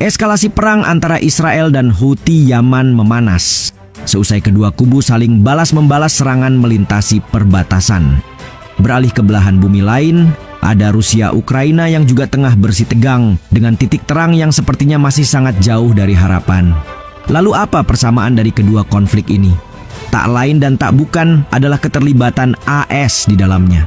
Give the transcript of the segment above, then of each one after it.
Eskalasi perang antara Israel dan Houthi Yaman memanas. Seusai kedua kubu saling balas-membalas serangan melintasi perbatasan. Beralih ke belahan bumi lain, ada Rusia Ukraina yang juga tengah bersitegang dengan titik terang yang sepertinya masih sangat jauh dari harapan. Lalu apa persamaan dari kedua konflik ini? Tak lain dan tak bukan adalah keterlibatan AS di dalamnya.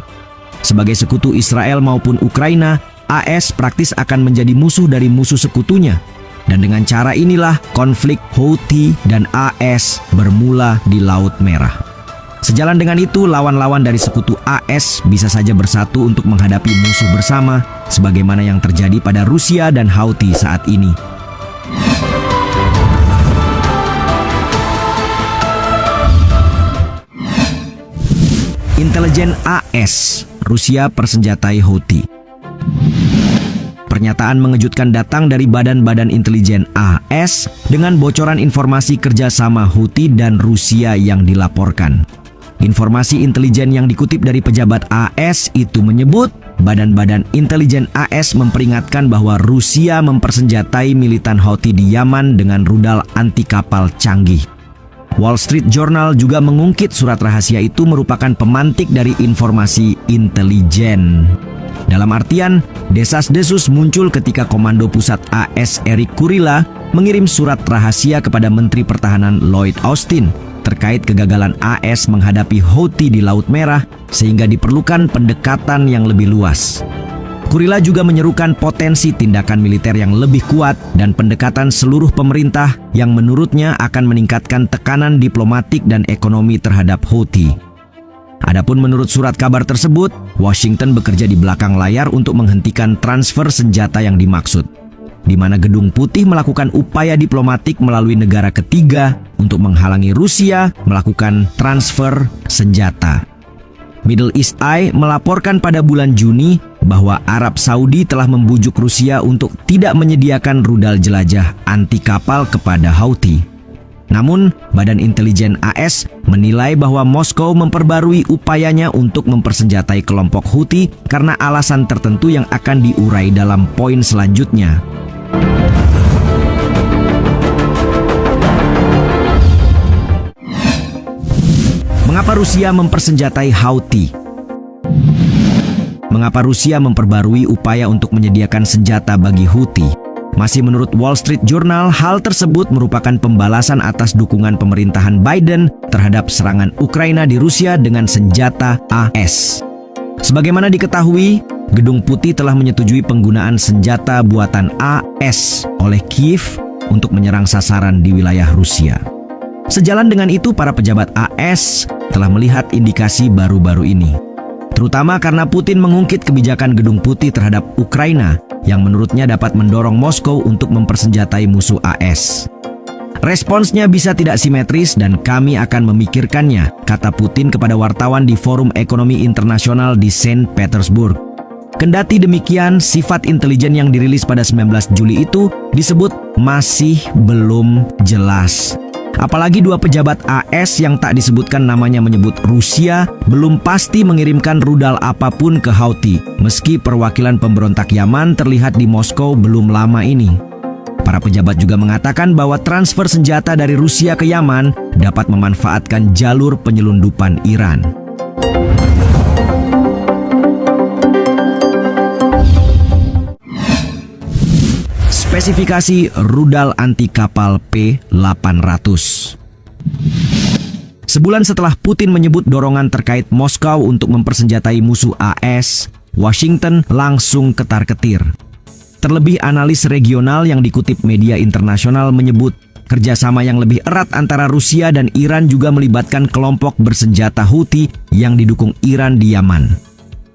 Sebagai sekutu Israel maupun Ukraina, AS praktis akan menjadi musuh dari musuh sekutunya. Dan dengan cara inilah konflik Houthi dan AS bermula di Laut Merah. Sejalan dengan itu, lawan-lawan dari sekutu AS bisa saja bersatu untuk menghadapi musuh bersama, sebagaimana yang terjadi pada Rusia dan Houthi saat ini. Intelijen AS, Rusia persenjatai Houthi. Pernyataan mengejutkan datang dari badan-badan intelijen AS dengan bocoran informasi kerjasama Houthi dan Rusia yang dilaporkan. Informasi intelijen yang dikutip dari pejabat AS itu menyebut badan-badan intelijen AS memperingatkan bahwa Rusia mempersenjatai militan Houthi di Yaman dengan rudal anti kapal canggih. Wall Street Journal juga mengungkit surat rahasia itu merupakan pemantik dari informasi intelijen. Dalam artian, desas-desus muncul ketika Komando Pusat AS Eric Kurilla mengirim surat rahasia kepada Menteri Pertahanan Lloyd Austin terkait kegagalan AS menghadapi Houthi di Laut Merah sehingga diperlukan pendekatan yang lebih luas. Kurilla juga menyerukan potensi tindakan militer yang lebih kuat dan pendekatan seluruh pemerintah yang menurutnya akan meningkatkan tekanan diplomatik dan ekonomi terhadap Houthi. Adapun menurut surat kabar tersebut, Washington bekerja di belakang layar untuk menghentikan transfer senjata yang dimaksud, di mana Gedung Putih melakukan upaya diplomatik melalui negara ketiga untuk menghalangi Rusia melakukan transfer senjata. Middle East Eye melaporkan pada bulan Juni bahwa Arab Saudi telah membujuk Rusia untuk tidak menyediakan rudal jelajah anti kapal kepada Houthi. Namun, Badan Intelijen AS menilai bahwa Moskow memperbarui upayanya untuk mempersenjatai kelompok Houthi karena alasan tertentu yang akan diurai dalam poin selanjutnya. Mengapa Rusia mempersenjatai Houthi? Mengapa Rusia memperbarui upaya untuk menyediakan senjata bagi Houthi? Masih menurut Wall Street Journal, hal tersebut merupakan pembalasan atas dukungan pemerintahan Biden terhadap serangan Ukraina di Rusia dengan senjata AS. Sebagaimana diketahui, Gedung Putih telah menyetujui penggunaan senjata buatan AS oleh Kiev untuk menyerang sasaran di wilayah Rusia. Sejalan dengan itu, para pejabat AS telah melihat indikasi baru-baru ini, terutama karena Putin mengungkit kebijakan Gedung Putih terhadap Ukraina yang menurutnya dapat mendorong Moskow untuk mempersenjatai musuh AS. Responsnya bisa tidak simetris dan kami akan memikirkannya, kata Putin kepada wartawan di Forum Ekonomi Internasional di Saint Petersburg. Kendati demikian, sifat intelijen yang dirilis pada 19 Juli itu disebut masih belum jelas. Apalagi dua pejabat AS yang tak disebutkan namanya menyebut Rusia belum pasti mengirimkan rudal apapun ke Houthi, meski perwakilan pemberontak Yaman terlihat di Moskow belum lama ini. Para pejabat juga mengatakan bahwa transfer senjata dari Rusia ke Yaman dapat memanfaatkan jalur penyelundupan Iran. Spesifikasi rudal anti kapal P-800. Sebulan setelah Putin menyebut dorongan terkait Moskow untuk mempersenjatai musuh AS, Washington langsung ketar-ketir. Terlebih analis regional yang dikutip media internasional menyebut kerjasama yang lebih erat antara Rusia dan Iran juga melibatkan kelompok bersenjata Houthi yang didukung Iran di Yaman.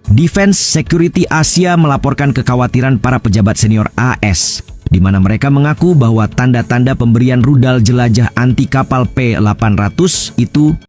Defense Security Asia melaporkan kekhawatiran para pejabat senior AS, di mana mereka mengaku bahwa tanda-tanda pemberian rudal jelajah anti kapal P-800 itu